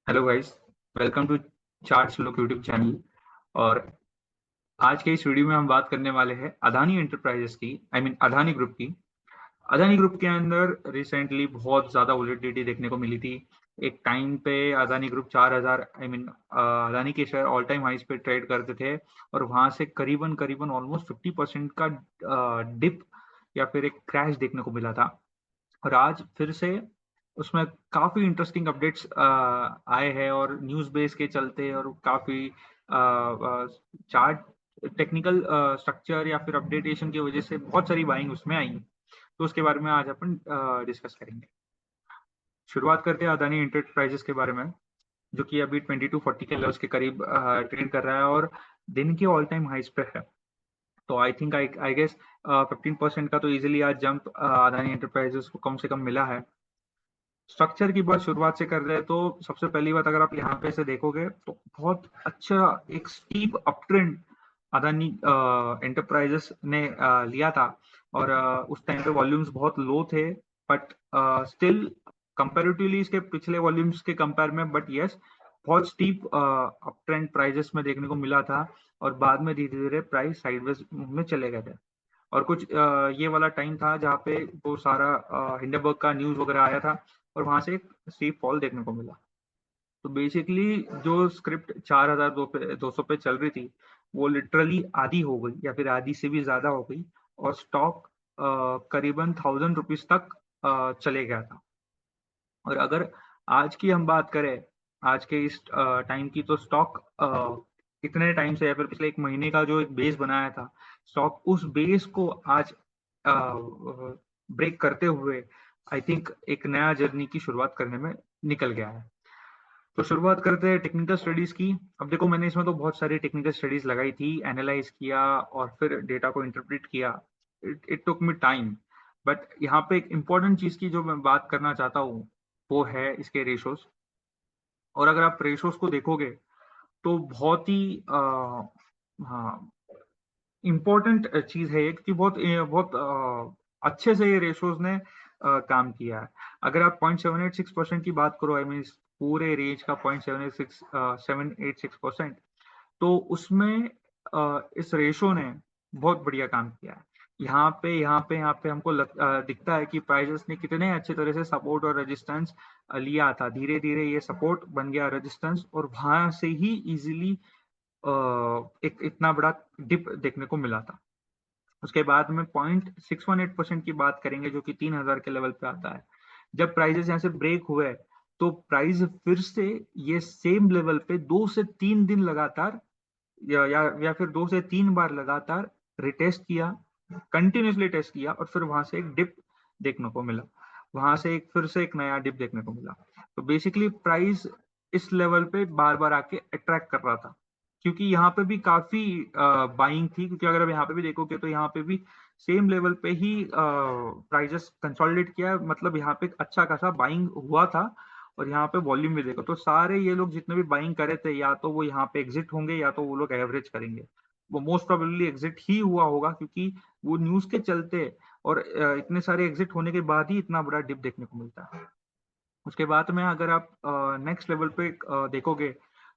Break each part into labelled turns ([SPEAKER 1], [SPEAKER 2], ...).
[SPEAKER 1] Hello guys, welcome to charts लोक YouTube channel. और आज के इस वीडियो में हम बात करने वाले हैं अदानी एंटरप्राइजेस की, अदानी ग्रुप की। अदानी ग्रुप के अंदर रिसेंटली बहुत ज्यादा वोलेटिलिटी देखने को मिली थी। एक टाइम पे अदानी ग्रुप 4000 अदानी के शेयर ऑल टाइम हाइस पे ट्रेड करते थे, और वहां से करीबन करीबन ऑलमोस्ट 50% का डिप या फिर एक क्रैश देखने को मिला था। और आज फिर से उसमें काफी इंटरेस्टिंग अपडेट्स आए हैं, और न्यूज बेस के चलते और काफी चार्ट टेक्निकल स्ट्रक्चर या फिर अपडेटेशन की वजह से बहुत सारी बाइंग उसमें आई। तो उसके बारे में आज अपन डिस्कस करेंगे। शुरुआत करते हैं अदानी एंटरप्राइजेस के बारे में, जो कि अभी 2240 के लेवल्स के करीब ट्रेड कर रहा है और दिन के ऑल टाइम हाइस पे है। तो आई थिंक आई गेस 15% का तो इजीली आज जंप अदानी एंटरप्राइजेस को कम से कम मिला है। स्ट्रक्चर की बात शुरुआत से कर रहे हैं तो सबसे पहली बात, अगर आप यहाँ पे से देखोगे तो बहुत अच्छा एक स्टीप अपट्रेंड अदानी एंटरप्राइजेस ने लिया था। और उस टाइम पे वॉल्यूम्स बहुत लो थे, बट स्टिल कंपैरेटिवली इसके पिछले वॉल्यूम्स के कंपेयर में, बट यस, बहुत स्टीप अपट्रेंड प्राइजेस में देखने को मिला था। और बाद में धीरे धीरे प्राइस साइडवेज में चले गए थे। और कुछ ये वाला टाइम था जहाँ पे वो सारा हिंडनबर्ग का न्यूज वगैरह आया था, और वहां से एक स्टीप फॉल देखने को मिला। तो बेसिकली जो स्क्रिप्ट 4200 पे चल रही थी, वो लिटरली आधी हो गई या फिर आधी से भी ज्यादा हो गई। और स्टॉक करीबन 1000 रुपीज तक चले गया था। और अगर आज की हम बात करें, आज के इस टाइम की, तो स्टॉक कितने टाइम से या फिर पिछले एक महीने का जो एक बेस बनाया था, स्टॉक उस बेस को आज ब्रेक करते हुए आई थिंक एक नया जर्नी की शुरुआत करने में निकल गया है। तो शुरुआत करते हैं टेक्निकल स्टडीज की। अब देखो, मैंने इसमें तो बहुत सारी टेक्निकल स्टडीज लगाई थी, एनालाइज किया और फिर डेटा को इंटरप्रेट किया। It took me time. But यहाँ पे एक इम्पोर्टेंट चीज की जो मैं बात करना चाहता हूँ, वो है इसके रेशोस। और अगर आप रेशोस को देखोगे तो बहुत ही हाँ, इम्पोर्टेंट चीज है ये, क्योंकि बहुत अच्छे से ये रेशोज ने काम किया है। अगर आप 0.786% की बात करो, आई मीन पूरे रेंज का 0.786% तो उसमें इस रेशो ने बहुत बढ़िया काम किया है। यहाँ पे हमको दिखता है कि प्राइजेस ने कितने अच्छे तरह से सपोर्ट और रेजिस्टेंस लिया था। धीरे धीरे ये सपोर्ट बन गया रेजिस्टेंस, और वहां से ही इजीली एक इतना बड़ा डिप देखने को मिला था। उसके बाद में 0.618% की बात करेंगे, जो कि 3000 के लेवल पे आता है। जब प्राइजेस यहाँ से ब्रेक हुए, तो प्राइस फिर से ये सेम लेवल पे 2 से 3 दिन लगातार या फिर 2 से 3 बार लगातार रिटेस्ट किया, कंटिन्यूसली टेस्ट किया, और फिर वहां से एक डिप देखने को मिला। वहां से एक फिर से एक नया डिप देखने को मिला। तो बेसिकली प्राइस इस लेवल पे बार बार आके अट्रैक्ट कर रहा था, क्योंकि यहाँ पे भी काफी बाइंग थी। क्योंकि अगर आप यहाँ पे भी देखोगे तो यहाँ पे भी सेम लेवल पे ही प्राइजेस कंसोलिडेट किया, मतलब यहाँ पे एक अच्छा खासा बाइंग हुआ था। और यहाँ पे वॉल्यूम भी देखो तो सारे ये लोग जितने भी बाइंग करे थे, या तो वो यहाँ पे एग्जिट होंगे या तो वो लोग एवरेज करेंगे। वो मोस्ट प्रोबेबली एग्जिट ही हुआ होगा, क्योंकि वो न्यूज के चलते और इतने सारे एग्जिट होने के बाद ही इतना बड़ा डिप देखने को मिलता है। उसके बाद में अगर आप नेक्स्ट लेवल पे देखोगे,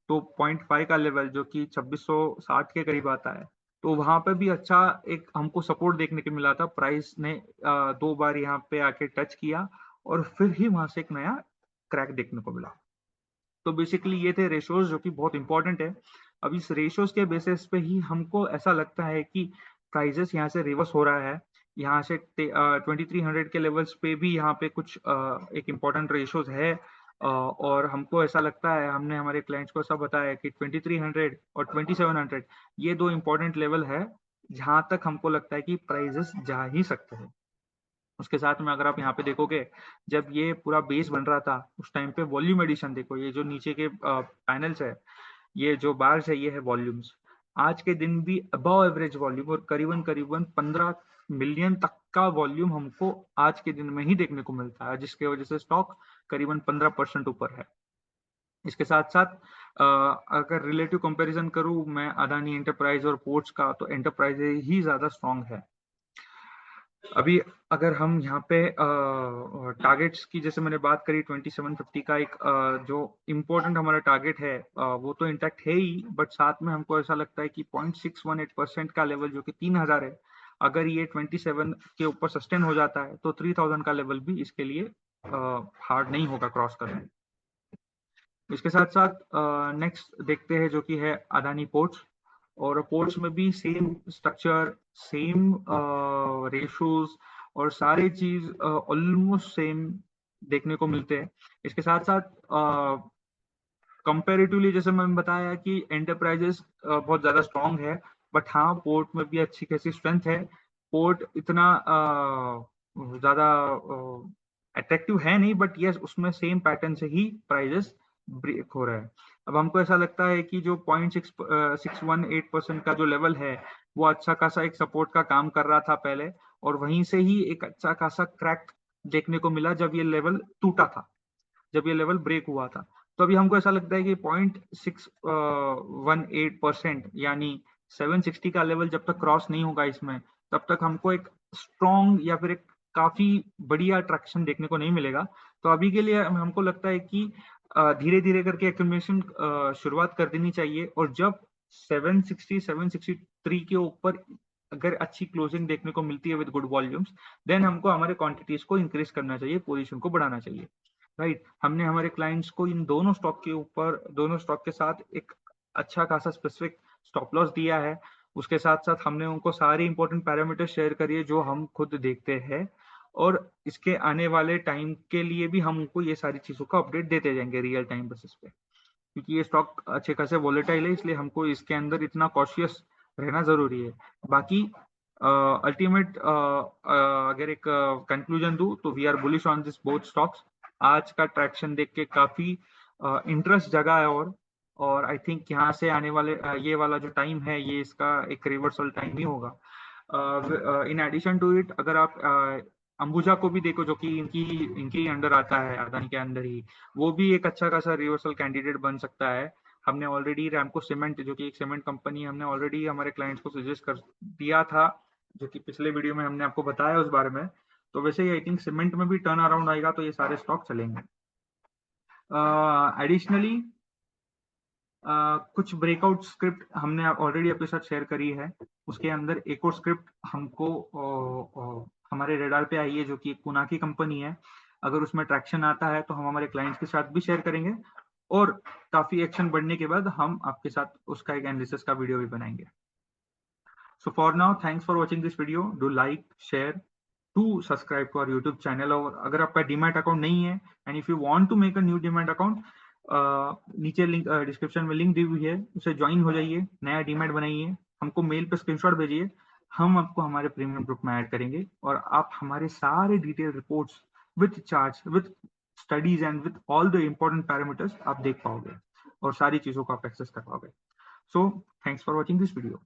[SPEAKER 1] तो 0.5 का लेवल जो कि 2660 के करीब आता है, तो वहां पे भी अच्छा एक हमको सपोर्ट देखने को मिला था। प्राइस ने 2 बार यहाँ पे आके टच किया, और फिर ही वहां से एक नया क्रैक देखने को मिला। तो बेसिकली ये थे रेशोज, जो कि बहुत इंपॉर्टेंट है। अब इस रेशोज के बेसिस पे ही हमको ऐसा लगता है कि प्राइजेस यहाँ से रिवर्स हो रहा है। यहाँ से 2300 के लेवल्स पे भी यहाँ पे कुछ एक इम्पोर्टेंट रेशोज है। और हमको ऐसा लगता है, हमने हमारे क्लाइंट्स को ऐसा बताया कि 2300 और 2700 ये दो इम्पोर्टेंट लेवल है, जहां तक हमको लगता है कि प्राइजेस जा ही सकते हैं। उसके साथ में अगर आप यहाँ पे देखोगे, जब ये पूरा बेस बन रहा था उस टाइम पे वॉल्यूम एडिशन देखो, ये जो नीचे के पैनल्स है, ये जो बार्स है, ये है वॉल्यूम्स। आज के दिन भी अबव एवरेज वॉल्यूम, और करीबन करीबन 15 मिलियन तक का वॉल्यूम हमको आज के दिन में ही देखने को मिलता है, जिसकी वजह से स्टॉक करीबन 15% ऊपर है। इसके साथ साथ अगर रिलेटिव कंपैरिजन करूं मैं अदानी एंटरप्राइज और पोर्ट्स का, तो एंटरप्राइज ही ज्यादा स्ट्रांग है। अभी अगर हम यहाँ पे टारगेट्स की जैसे मैंने बात करी 2750 का एक जो इम्पोर्टेंट हमारा टारगेट है वो तो इंटैक्ट है ही, बट साथ में हमको ऐसा लगता है कि 0.618% का लेवल जो कि 3000 है, अगर ये 27 के ऊपर सस्टेन हो जाता है तो 3000 का लेवल भी इसके लिए हार्ड नहीं होगा क्रॉस करना। इसके साथ साथ नेक्स्ट देखते हैं जो कि है अदानी पोर्ट्स, और पोर्ट्स में भी सेम स्ट्रक्चर, सेम रेशोज और सारे चीज ऑलमोस्ट सेम देखने को मिलते हैं। इसके साथ साथ कंपेरेटिवली जैसे मैंने बताया कि एंटरप्राइजेस बहुत ज्यादा स्ट्रांग है, बट हाँ पोर्ट में भी अच्छी खासी स्ट्रेंथ है। पोर्ट इतना ज्यादा अट्रैक्टिव है नहीं, बट यस उसमें सेम पैटर्न से ही प्राइजेस ब्रेक हो रहा है। अब हमको ऐसा लगता है कि जो 0.618% का जो लेवल है वो अच्छा खासा एक सपोर्ट का काम कर रहा था पहले, और वहीं से ही एक अच्छा खासा क्रैक देखने को मिला जब ये लेवल टूटा था, जब ये लेवल ब्रेक हुआ था। तो अभी हमको ऐसा लगता है कि 0.618% यानी 760 का लेवल जब तक क्रॉस नहीं होगा इसमें, तब तक हमको एक स्ट्रॉन्ग या फिर एक काफी बढ़िया ट्रैक्शन देखने को नहीं मिलेगा। तो अभी के लिए हमको लगता है कि धीरे धीरे करके एक्यूमुलेशन शुरुआत कर देनी चाहिए, और जब 760 763 के ऊपर अगर अच्छी क्लोजिंग देखने को मिलती है विद गुड वॉल्यूम्स, देन हमको हमारे क्वांटिटीज को इंक्रीज करना चाहिए, पोजीशन को बढ़ाना चाहिए। राइट, हमने हमारे क्लाइंट्स को इन दोनों स्टॉक के ऊपर, दोनों स्टॉक के साथ एक अच्छा खासा स्पेसिफिक स्टॉप लॉस दिया है। उसके साथ साथ हमने उनको सारे इंपॉर्टेंट पैरामीटर शेयर करिए जो हम खुद देखते हैं, और इसके आने वाले टाइम के लिए भी हम उनको ये सारी चीजों का अपडेट देते जाएंगे रियल टाइम बेसिस पे, क्योंकि ये स्टॉक अच्छे खासे वॉलेटाइल है, इसलिए हमको इसके अंदर इतना कॉशियस रहना जरूरी है। बाकी अल्टीमेट अगर एक कंक्लूजन दूं तो we are bullish on this both stocks. आज का ट्रैक्शन देख के काफी इंटरेस्ट जगा है, और आई थिंक यहाँ से आने वाले ये वाला जो टाइम है ये इसका एक रिवर्सल टाइम ही होगा। इन एडिशन टू इट अगर आप अंबुजा को भी देखो जो कि इनकी इनके अंडर आता है, अदानी के अंदर ही, वो भी एक अच्छा खासा रिवर्सल कैंडिडेट बन सकता है। हमने ऑलरेडी रैमको सीमेंट जो कि एक सीमेंट कंपनी है, हमने ऑलरेडी हमारे क्लाइंट्स को सजेस्ट कर दिया था, जो कि पिछले वीडियो में हमने आपको बताया उस बारे में। तो वैसे ही आई थिंक सीमेंट में भी टर्न अराउंड आएगा तो ये सारे स्टॉक चलेंगे। एडिशनली कुछ ब्रेकआउट स्क्रिप्ट हमने ऑलरेडी आपके साथ शेयर करी है, उसके अंदर एक और स्क्रिप्ट हमको हमारे रेडार पे आई है जो कि पुना की कंपनी है। अगर उसमें ट्रैक्शन आता है तो हम हमारे क्लाइंट्स के साथ भी शेयर करेंगे, और काफी एक्शन बढ़ने के बाद हम आपके साथ उसका एक एनालिसिस का वीडियो भी बनाएंगे। So for now thanks for watching this video, do like share to subscribe to our YouTube channel. और अगर आपका डीमैट अकाउंट नहीं है and if you want to make a new demat account, नीचे link description में link दी हुई है, उसे ज्वाइन हो जाइए, नया डीमैट बनाइए, हमको मेल पे स्क्रीनशॉट भेजिए, हम आपको हमारे प्रीमियम ग्रुप में ऐड करेंगे, और आप हमारे सारे detail reports with charts with studies and with all the important parameters आप देख पाओगे और सारी चीजों को आप एक्सेस कर पाओगे। So thanks for watching this video.